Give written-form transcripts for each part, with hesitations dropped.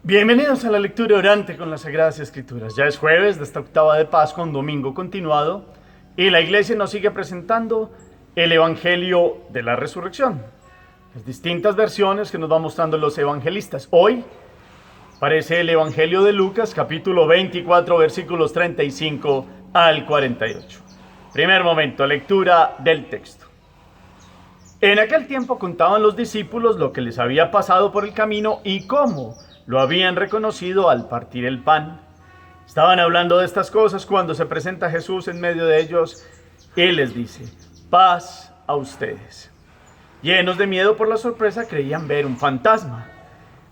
Bienvenidos a la lectura orante con las Sagradas Escrituras. Ya es jueves de esta octava de Pascua, un domingo continuado, y la iglesia nos sigue presentando el Evangelio de la Resurrección. Las distintas versiones que nos van mostrando los evangelistas. Hoy aparece el Evangelio de Lucas, capítulo 24, versículos 35 al 48. Primer momento, lectura del texto. En aquel tiempo contaban los discípulos lo que les había pasado por el camino y cómo lo habían reconocido al partir el pan. Estaban hablando de estas cosas cuando se presenta Jesús en medio de ellos y les dice: paz a ustedes. Llenos de miedo por la sorpresa, creían ver un fantasma.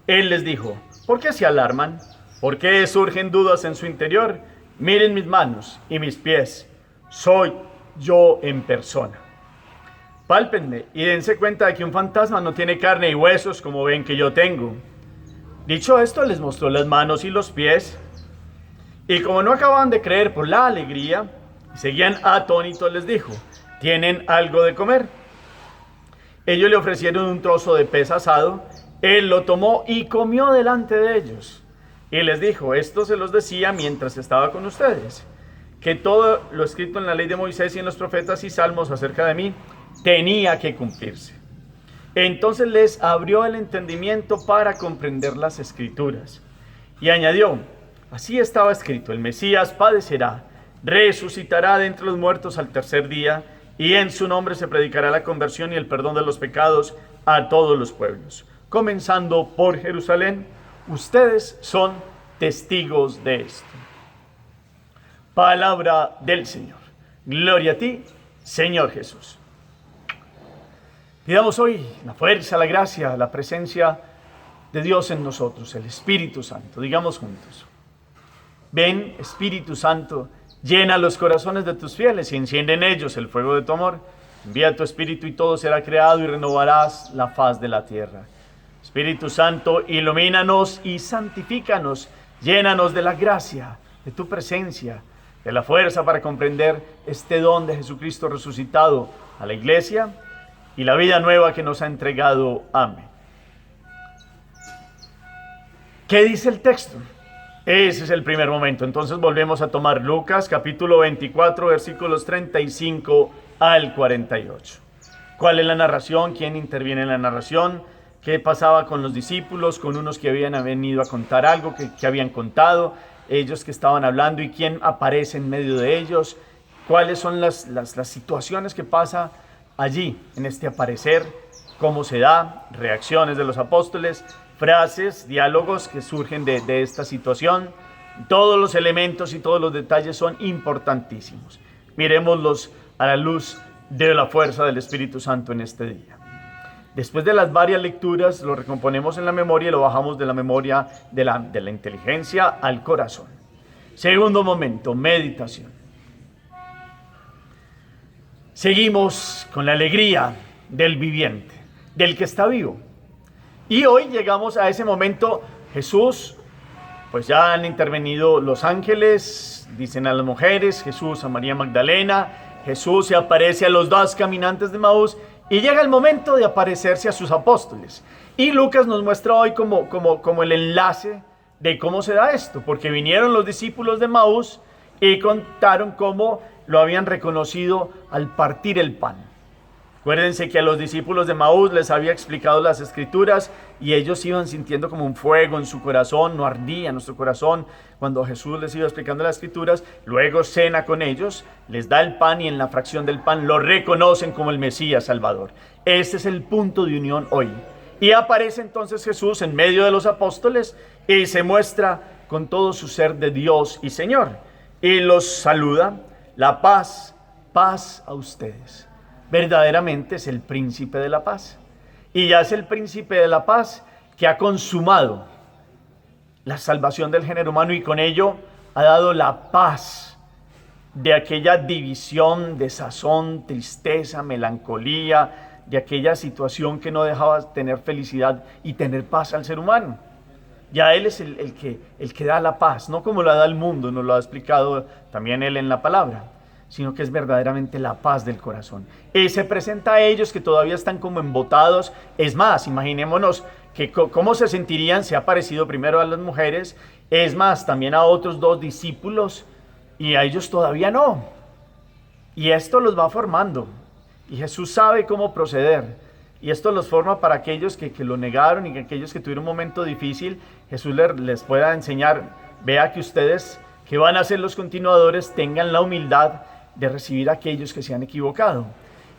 Él les dijo: ¿por qué se alarman? ¿Por qué surgen dudas en su interior? Miren mis manos y mis pies. Soy yo en persona. Pálpenme y dense cuenta de que un fantasma no tiene carne y huesos como ven que yo tengo. Dicho esto, les mostró las manos y los pies, y como no acababan de creer por la alegría, y seguían atónitos, les dijo: ¿tienen algo de comer? Ellos le ofrecieron un trozo de pez asado. Él lo tomó y comió delante de ellos, y les dijo: esto se los decía mientras estaba con ustedes, que todo lo escrito en la ley de Moisés y en los profetas y salmos acerca de mí tenía que cumplirse. Entonces les abrió el entendimiento para comprender las Escrituras. Y añadió: así estaba escrito, el Mesías padecerá, resucitará de entre los muertos al tercer día, y en su nombre se predicará la conversión y el perdón de los pecados a todos los pueblos, comenzando por Jerusalén. Ustedes son testigos de esto. Palabra del Señor. Gloria a ti, Señor Jesús. Pidamos hoy la fuerza, la gracia, la presencia de Dios en nosotros, el Espíritu Santo. Digamos juntos: ven, Espíritu Santo, llena los corazones de tus fieles y enciende en ellos el fuego de tu amor. Envía tu Espíritu y todo será creado y renovarás la faz de la tierra. Espíritu Santo, ilumínanos y santifícanos. Llénanos de la gracia, de tu presencia, de la fuerza para comprender este don de Jesucristo resucitado a la iglesia y la vida nueva que nos ha entregado. Amén. ¿Qué dice el texto? Ese es el primer momento. Entonces volvemos a tomar Lucas capítulo 24, versículos 35 al 48. ¿Cuál es la narración? ¿Quién interviene en la narración? ¿Qué pasaba con los discípulos? Con unos que habían venido a contar algo que habían contado, ellos que estaban hablando, y quién aparece en medio de ellos. ¿Cuáles son las situaciones que pasa allí en este aparecer? ¿Cómo se da? Reacciones de los apóstoles, frases, diálogos que surgen de esta situación. Todos los elementos y todos los detalles son importantísimos. Miremoslos a la luz de la fuerza del Espíritu Santo en este día. Después de las varias lecturas, lo recomponemos en la memoria y lo bajamos de la memoria de la inteligencia al corazón. Segundo momento, meditación. Seguimos con la alegría del viviente, del que está vivo. Y hoy llegamos a ese momento. Jesús, pues ya han intervenido los ángeles, dicen a las mujeres, Jesús a María Magdalena, Jesús se aparece a los dos caminantes de Maús, y llega el momento de aparecerse a sus apóstoles. Y Lucas nos muestra hoy como el enlace de cómo se da esto, porque vinieron los discípulos de Maús y contaron cómo lo habían reconocido al partir el pan. Acuérdense que a los discípulos de Maús les había explicado las Escrituras y ellos iban sintiendo como un fuego en su corazón, no ardía nuestro corazón cuando Jesús les iba explicando las Escrituras. Luego cena con ellos, les da el pan y en la fracción del pan lo reconocen como el Mesías Salvador. Este es el punto de unión hoy. Y aparece entonces Jesús en medio de los apóstoles y se muestra con todo su ser de Dios y Señor. Y los saluda: la paz, paz a ustedes. Verdaderamente es el príncipe de la paz. Y ya es el príncipe de la paz que ha consumado la salvación del género humano y con ello ha dado la paz de aquella división, desazón, tristeza, melancolía, de aquella situación que no dejaba tener felicidad y tener paz al ser humano. Ya Él es el que da la paz, no como la da el mundo, nos lo ha explicado también Él en la palabra, sino que es verdaderamente la paz del corazón. Y se presenta a ellos que todavía están como embotados. Es más, imaginémonos que cómo se sentirían si ha aparecido primero a las mujeres, es más, también a otros 2 discípulos, y a ellos todavía no. Y esto los va formando, y Jesús sabe cómo proceder, y esto los forma para aquellos que lo negaron y que aquellos que tuvieron un momento difícil, Jesús les pueda enseñar, vea que ustedes que van a ser los continuadores tengan la humildad de recibir a aquellos que se han equivocado.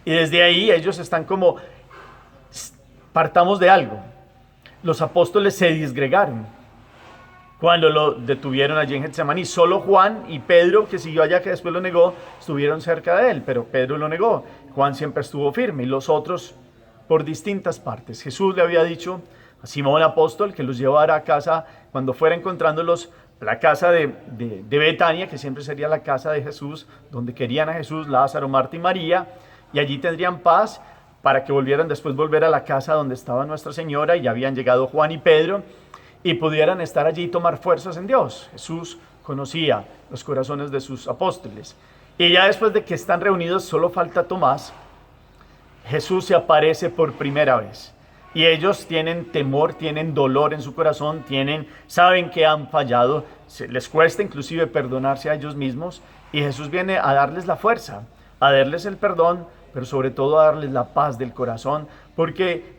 Y desde ahí ellos están como, partamos de algo, los apóstoles se disgregaron cuando lo detuvieron allí en Getsemaní. Solo Juan y Pedro, que siguió allá, que después lo negó, estuvieron cerca de él, pero Pedro lo negó. Juan siempre estuvo firme y los otros por distintas partes. Jesús le había dicho a Simón apóstol que los llevara a casa cuando fuera encontrándolos, la casa de Betania, que siempre sería la casa de Jesús, donde querían a Jesús, Lázaro, Marta y María, y allí tendrían paz para que volvieran después volver a la casa donde estaba Nuestra Señora, y ya habían llegado Juan y Pedro, y pudieran estar allí y tomar fuerzas en Dios. Jesús conocía los corazones de sus apóstoles. Y ya después de que están reunidos, solo falta Tomás, Jesús se aparece por primera vez. Y ellos tienen temor, tienen dolor en su corazón, saben que han fallado, les cuesta inclusive perdonarse a ellos mismos. Y Jesús viene a darles la fuerza, a darles el perdón, pero sobre todo a darles la paz del corazón, porque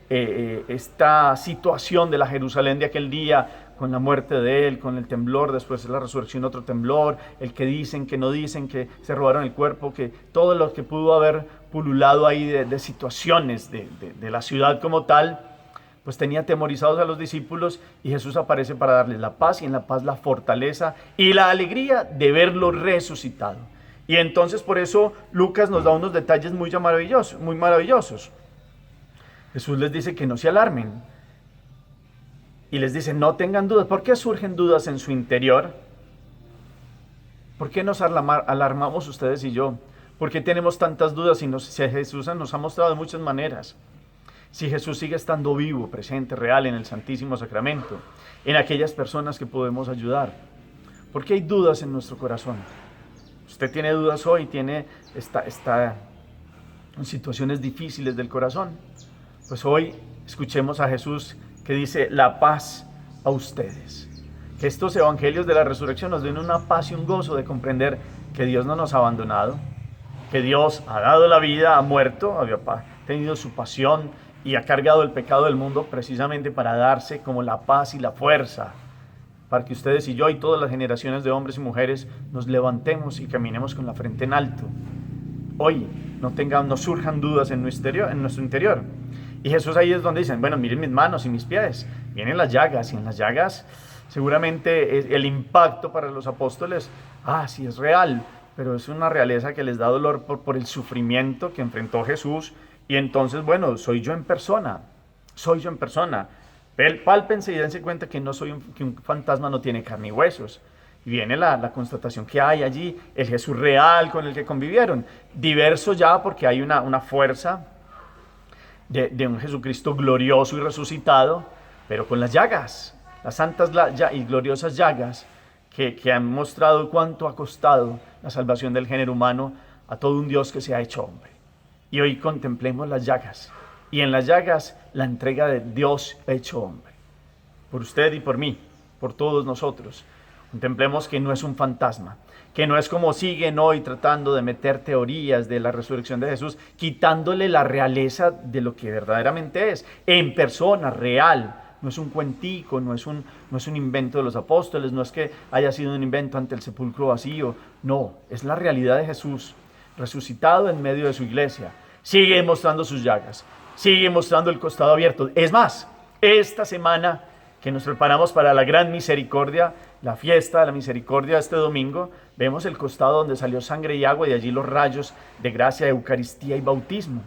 esta situación de la Jerusalén de aquel día, con la muerte de él, con el temblor, después de la resurrección otro temblor, el que dicen, que no dicen, que se robaron el cuerpo, que todo lo que pudo haber pululado ahí de situaciones de la ciudad como tal, pues tenía atemorizados a los discípulos, y Jesús aparece para darles la paz, y en la paz la fortaleza y la alegría de verlo resucitado. Y entonces por eso Lucas nos da unos detalles muy maravillosos. Jesús les dice que no se alarmen. Y les dice, no tengan dudas. ¿Por qué surgen dudas en su interior? ¿Por qué nos alarmamos ustedes y yo? ¿Por qué tenemos tantas dudas si Jesús nos ha mostrado de muchas maneras? Si Jesús sigue estando vivo, presente, real en el Santísimo Sacramento, en aquellas personas que podemos ayudar. ¿Por qué hay dudas en nuestro corazón? Usted tiene dudas hoy, está en situaciones difíciles del corazón. Pues hoy escuchemos a Jesús que dice, la paz a ustedes. Que estos evangelios de la resurrección nos den una paz y un gozo de comprender que Dios no nos ha abandonado, que Dios ha dado la vida, ha muerto, había tenido su pasión y ha cargado el pecado del mundo precisamente para darse como la paz y la fuerza, para que ustedes y yo y todas las generaciones de hombres y mujeres nos levantemos y caminemos con la frente en alto. Hoy no surjan dudas en nuestro interior. Y Jesús ahí es donde dicen, bueno, miren mis manos y mis pies, vienen las llagas, y en las llagas seguramente el impacto para los apóstoles, sí es real, pero es una realeza que les da dolor por el sufrimiento que enfrentó Jesús. Y entonces, bueno, soy yo en persona. Pálpense y dense cuenta que que un fantasma no tiene carne y huesos. Y viene la constatación que hay allí, el Jesús real con el que convivieron. Diverso ya porque hay una fuerza de un Jesucristo glorioso y resucitado, pero con las llagas, las santas y gloriosas llagas que han mostrado cuánto ha costado la salvación del género humano a todo un Dios que se ha hecho hombre. Y hoy contemplemos las llagas, y en las llagas la entrega de Dios hecho hombre, por usted y por mí, por todos nosotros. Contemplemos que no es un fantasma, que no es como siguen hoy tratando de meter teorías de la resurrección de Jesús, quitándole la realeza de lo que verdaderamente es, en persona, real. No es un cuentico, no es un invento de los apóstoles, no es que haya sido un invento ante el sepulcro vacío. No, es la realidad de Jesús, resucitado en medio de su iglesia. Sigue mostrando sus llagas, sigue mostrando el costado abierto. Es más, esta semana que nos preparamos para la gran misericordia, la fiesta de la misericordia este domingo, vemos el costado donde salió sangre y agua, y allí los rayos de gracia, Eucaristía y bautismo.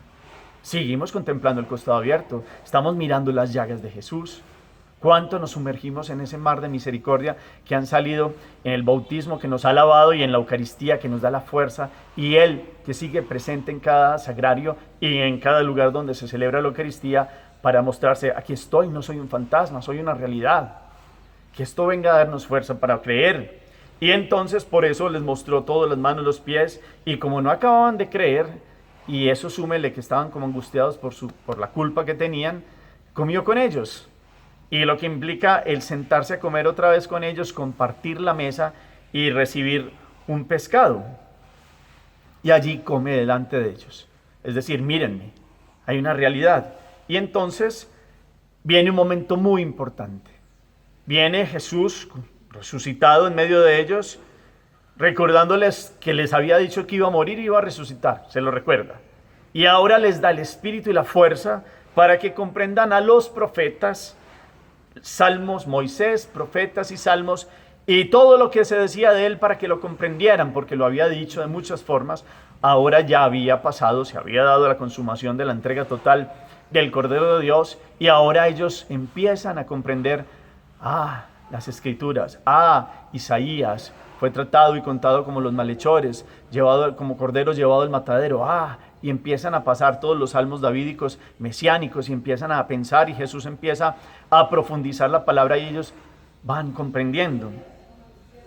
Seguimos contemplando el costado abierto, estamos mirando las llagas de Jesús. Cuánto nos sumergimos en ese mar de misericordia que han salido en el bautismo que nos ha lavado, y en la Eucaristía que nos da la fuerza, y Él que sigue presente en cada sagrario y en cada lugar donde se celebra la Eucaristía, para mostrarse, aquí estoy, no soy un fantasma, soy una realidad. Que esto venga a darnos fuerza para creer Y entonces por eso les mostró todo, las manos, los pies, y como no acababan de creer, y eso súmele que estaban como angustiados por la culpa que tenían, comió con ellos. Y lo que implica el sentarse a comer otra vez con ellos, compartir la mesa y recibir un pescado. Y allí come delante de ellos. Es decir, mírenme, hay una realidad. Y entonces viene un momento muy importante. Viene Jesús resucitado en medio de ellos, recordándoles que les había dicho que iba a morir y iba a resucitar, se lo recuerda. Y ahora les da el espíritu y la fuerza para que comprendan a los profetas, Salmos, Moisés, profetas y salmos, y todo lo que se decía de él para que lo comprendieran, porque lo había dicho de muchas formas. Ahora ya había pasado, se había dado la consumación de la entrega total del Cordero de Dios, y ahora ellos empiezan a comprender, las Escrituras, Isaías fue tratado y contado como los malhechores, llevado como cordero llevado al matadero, y empiezan a pasar todos los salmos davídicos mesiánicos y empiezan a pensar, y Jesús empieza a profundizar la palabra y ellos van comprendiendo.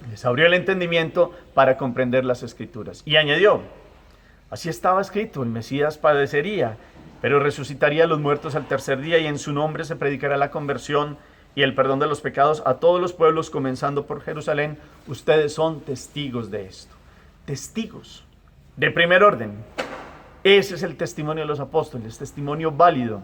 Les abrió el entendimiento para comprender las Escrituras. Y añadió, así estaba escrito, el Mesías padecería, pero resucitaría a los muertos al tercer día, y en su nombre se predicará la conversión y el perdón de los pecados a todos los pueblos, comenzando por Jerusalén. Ustedes son testigos de esto. Testigos de primer orden. Ese es el testimonio de los apóstoles, testimonio válido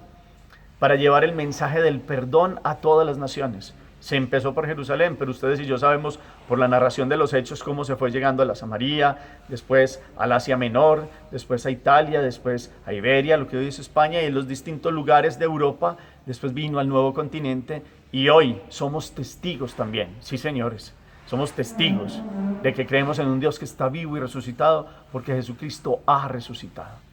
para llevar el mensaje del perdón a todas las naciones. Se empezó por Jerusalén, pero ustedes y yo sabemos por la narración de los hechos cómo se fue llegando a la Samaria, después al Asia Menor, después a Italia, después a Iberia, lo que hoy es España, y en los distintos lugares de Europa. Después vino al nuevo continente, y hoy somos testigos también, sí señores, somos testigos de que creemos en un Dios que está vivo y resucitado, porque Jesucristo ha resucitado.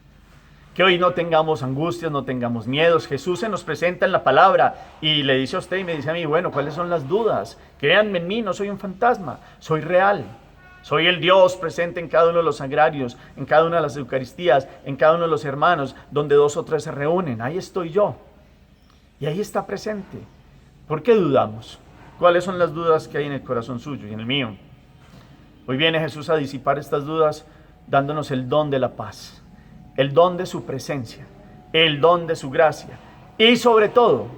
Que hoy no tengamos angustias, no tengamos miedos. Jesús se nos presenta en la palabra y le dice a usted y me dice a mí, bueno, ¿cuáles son las dudas? Créanme en mí, no soy un fantasma, soy real. Soy el Dios presente en cada uno de los sagrarios, en cada una de las Eucaristías, en cada uno de los hermanos, donde 2 o 3 se reúnen. Ahí estoy yo. Y ahí está presente. ¿Por qué dudamos? ¿Cuáles son las dudas que hay en el corazón suyo y en el mío? Hoy viene Jesús a disipar estas dudas dándonos el don de la paz, el don de su presencia, el don de su gracia y sobre todo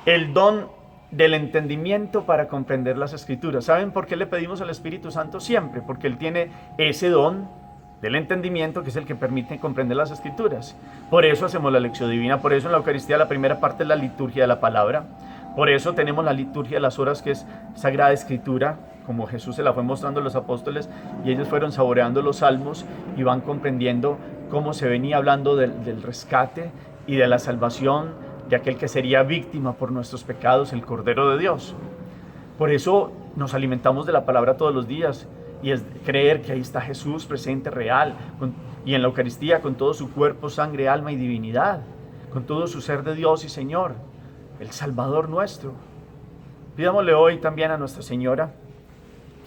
el don del entendimiento para comprender las Escrituras. ¿Saben por qué le pedimos al Espíritu Santo siempre? Porque Él tiene ese don del entendimiento que es el que permite comprender las Escrituras. Por eso hacemos la lección divina, por eso en la Eucaristía la primera parte es la liturgia de la palabra, por eso tenemos la liturgia de las horas, que es Sagrada Escritura, como Jesús se la fue mostrando a los apóstoles, y ellos fueron saboreando los salmos y van comprendiendo cómo se venía hablando del rescate y de la salvación de aquel que sería víctima por nuestros pecados, el Cordero de Dios. Por eso nos alimentamos de la palabra todos los días, y es creer que ahí está Jesús presente, real, y en la Eucaristía con todo su cuerpo, sangre, alma y divinidad, con todo su ser de Dios y Señor, el Salvador nuestro. Pidámosle hoy también a Nuestra Señora,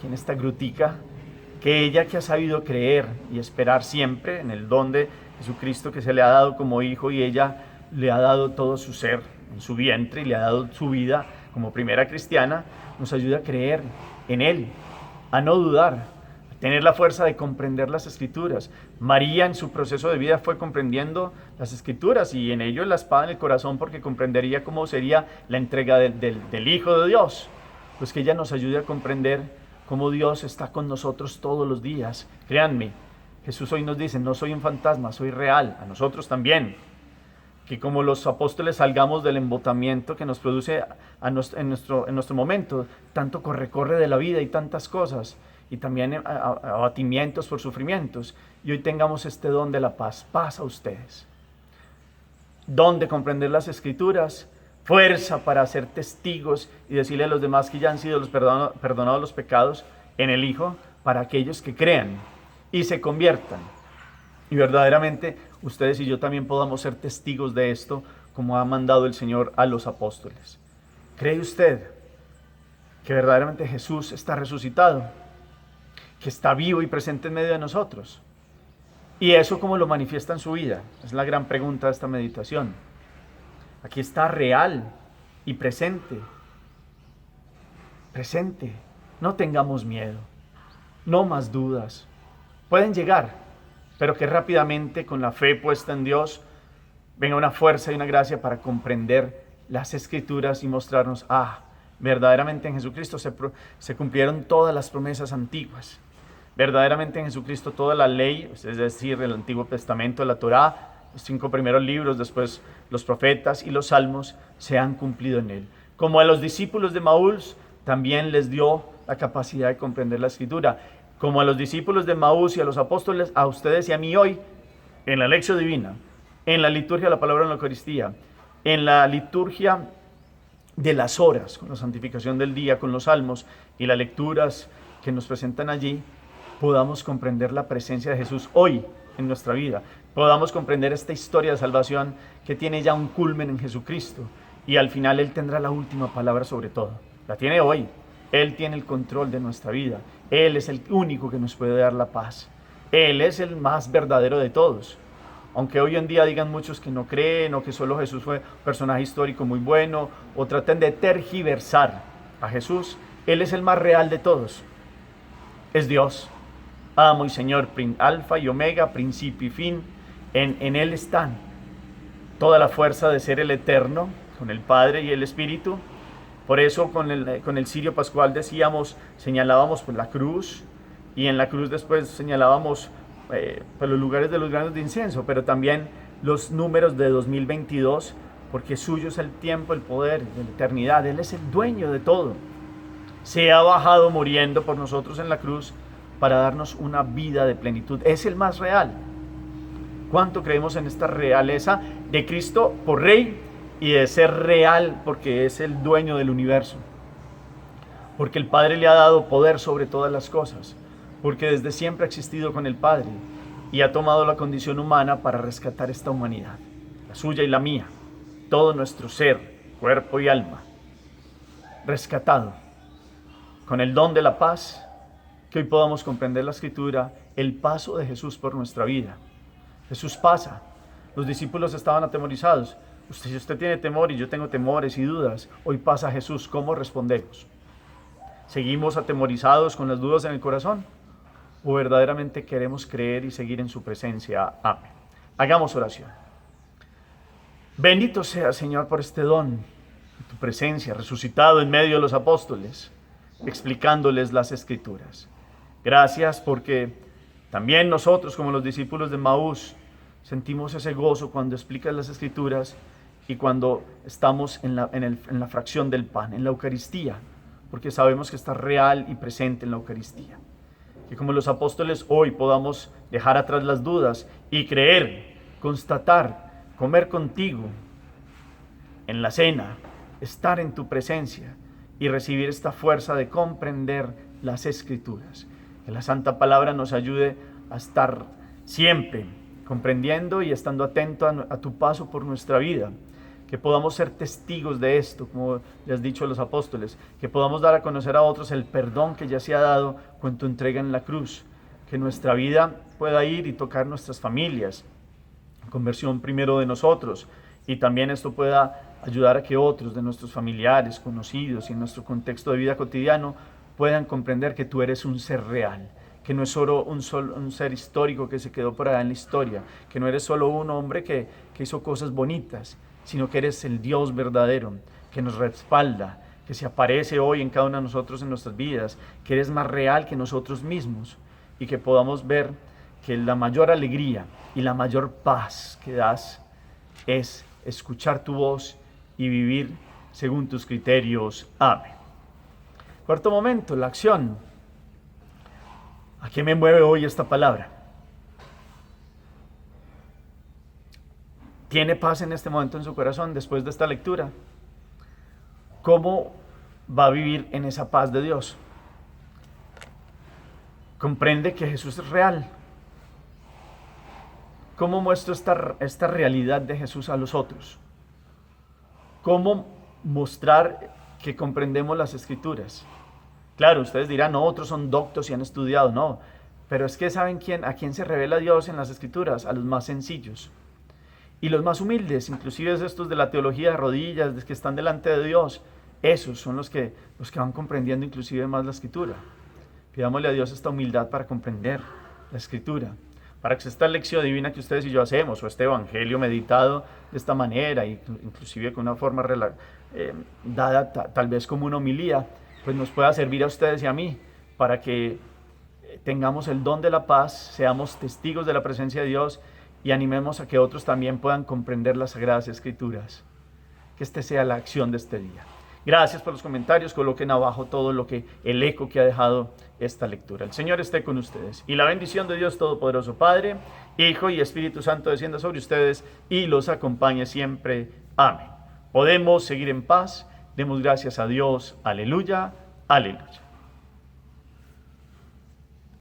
que en esta grutica, que ella que ha sabido creer y esperar siempre en el don de Jesucristo que se le ha dado como hijo, y ella le ha dado todo su ser en su vientre y le ha dado su vida como primera cristiana, nos ayuda a creer en Él, a no dudar, a tener la fuerza de comprender las Escrituras. María en su proceso de vida fue comprendiendo las Escrituras, y en ello la espada en el corazón, porque comprendería cómo sería la entrega del Hijo de Dios. Pues que ella nos ayude a comprender cómo Dios está con nosotros todos los días. Créanme, Jesús hoy nos dice, no soy un fantasma, soy real, a nosotros también. Que como los apóstoles salgamos del embotamiento que nos produce en nuestro momento, tanto corre de la vida y tantas cosas, y también abatimientos por sufrimientos, y hoy tengamos este don de la paz. Paz a ustedes. Don de comprender las Escrituras, fuerza para ser testigos y decirle a los demás que ya han sido perdonados los pecados en el Hijo, para aquellos que crean y se conviertan. Y verdaderamente ustedes y yo también podamos ser testigos de esto, como ha mandado el Señor a los apóstoles. ¿Cree usted que verdaderamente Jesús está resucitado? Que está vivo y presente en medio de nosotros. ¿Y eso cómo lo manifiesta en su vida? Es la gran pregunta de esta meditación. Aquí está real y presente. Presente. No tengamos miedo, no más dudas. Pueden llegar, pero que rápidamente con la fe puesta en Dios venga una fuerza y una gracia para comprender las Escrituras y mostrarnos, verdaderamente en Jesucristo se cumplieron todas las promesas antiguas. Verdaderamente en Jesucristo toda la ley, es decir, el Antiguo Testamento, la Torá, los 5 primeros libros, después los profetas y los salmos, se han cumplido en él. Como a los discípulos de Maús, también les dio la capacidad de comprender la Escritura. Como a los discípulos de Maús y a los apóstoles, a ustedes y a mí hoy, en la lección divina, en la liturgia de la palabra en la Eucaristía, en la liturgia de las horas, con la santificación del día, con los salmos y las lecturas que nos presentan allí, podamos comprender la presencia de Jesús hoy en nuestra vida, podamos comprender esta historia de salvación que tiene ya un culmen en Jesucristo y al final Él tendrá la última palabra sobre todo. La tiene hoy. Él tiene el control de nuestra vida. Él es el único que nos puede dar la paz. Él es el más verdadero de todos. Aunque hoy en día digan muchos que no creen o que solo Jesús fue un personaje histórico muy bueno o traten de tergiversar a Jesús, Él es el más real de todos. Es Dios, amo y Señor, alfa y omega, principio y fin. En Él están toda la fuerza de ser el eterno, con el Padre y el Espíritu. Por eso con el cirio pascual señalábamos pues, la cruz, y en la cruz después señalábamos pues, los lugares de los granos de incienso, pero también los números de 2022, porque suyo es el tiempo, el poder, la eternidad. Él es el dueño de todo. Se ha bajado muriendo por nosotros en la cruz para darnos una vida de plenitud. Es el más real. ¿Cuánto creemos en esta realeza de Cristo por Rey y de ser real porque es el dueño del universo? Porque el Padre le ha dado poder sobre todas las cosas, porque desde siempre ha existido con el Padre y ha tomado la condición humana para rescatar esta humanidad, la suya y la mía, todo nuestro ser, cuerpo y alma, rescatado con el don de la paz, que hoy podamos comprender la Escritura, el paso de Jesús por nuestra vida. Jesús pasa. Los discípulos estaban atemorizados. Si usted tiene temor y yo tengo temores y dudas, hoy pasa Jesús. ¿Cómo respondemos? ¿Seguimos atemorizados con las dudas en el corazón? ¿O verdaderamente queremos creer y seguir en su presencia? Amén. Hagamos oración. Bendito sea, Señor, por este don, tu presencia, resucitado en medio de los apóstoles, explicándoles las Escrituras. Gracias porque también nosotros, como los discípulos de Maús, sentimos ese gozo cuando explicas las Escrituras y cuando estamos en la fracción del pan, en la Eucaristía, porque sabemos que está real y presente en la Eucaristía. Que como los apóstoles hoy podamos dejar atrás las dudas y creer, constatar, comer contigo en la cena, estar en tu presencia y recibir esta fuerza de comprender las Escrituras. Que la Santa Palabra nos ayude a estar siempre comprendiendo y estando atento a tu paso por nuestra vida. Que podamos ser testigos de esto, como le has dicho a los apóstoles. Que podamos dar a conocer a otros el perdón que ya se ha dado con tu entrega en la cruz. Que nuestra vida pueda ir y tocar nuestras familias. Conversión primero de nosotros. Y también esto pueda ayudar a que otros de nuestros familiares, conocidos y en nuestro contexto de vida cotidiano puedan comprender que tú eres un ser real, que no es solo un ser histórico que se quedó por allá en la historia, que no eres solo un hombre que hizo cosas bonitas, sino que eres el Dios verdadero, que nos respalda, que se aparece hoy en cada uno de nosotros en nuestras vidas, que eres más real que nosotros mismos y que podamos ver que la mayor alegría y la mayor paz que das es escuchar tu voz y vivir según tus criterios. Amén. Cuarto momento, la acción. ¿A qué me mueve hoy esta palabra? ¿Tiene paz en este momento en su corazón después de esta lectura? ¿Cómo va a vivir en esa paz de Dios? ¿Comprende que Jesús es real? ¿Cómo muestro esta realidad de Jesús a los otros? ¿Cómo mostrar que comprendemos las Escrituras? Claro, ustedes dirán, no, otros son doctos y han estudiado, no. Pero es que ¿saben a quién se revela Dios en las Escrituras? A los más sencillos. Y los más humildes, inclusive estos de la teología de rodillas, que están delante de Dios esos son los que van comprendiendo inclusive más la Escritura. Pidámosle a Dios esta humildad para comprender la Escritura, para que esta lección divina que ustedes y yo hacemos, o este evangelio meditado de esta manera, inclusive con una forma dada tal vez como una homilía, pues nos pueda servir a ustedes y a mí, para que tengamos el don de la paz, seamos testigos de la presencia de Dios y animemos a que otros también puedan comprender las Sagradas Escrituras. Que este sea la acción de este día. Gracias por los comentarios, coloquen abajo todo el eco que ha dejado esta lectura. El Señor esté con ustedes y la bendición de Dios Todopoderoso, Padre, Hijo y Espíritu Santo descienda sobre ustedes y los acompañe siempre. Amén. Podemos seguir en paz. Demos gracias a Dios. Aleluya. Aleluya.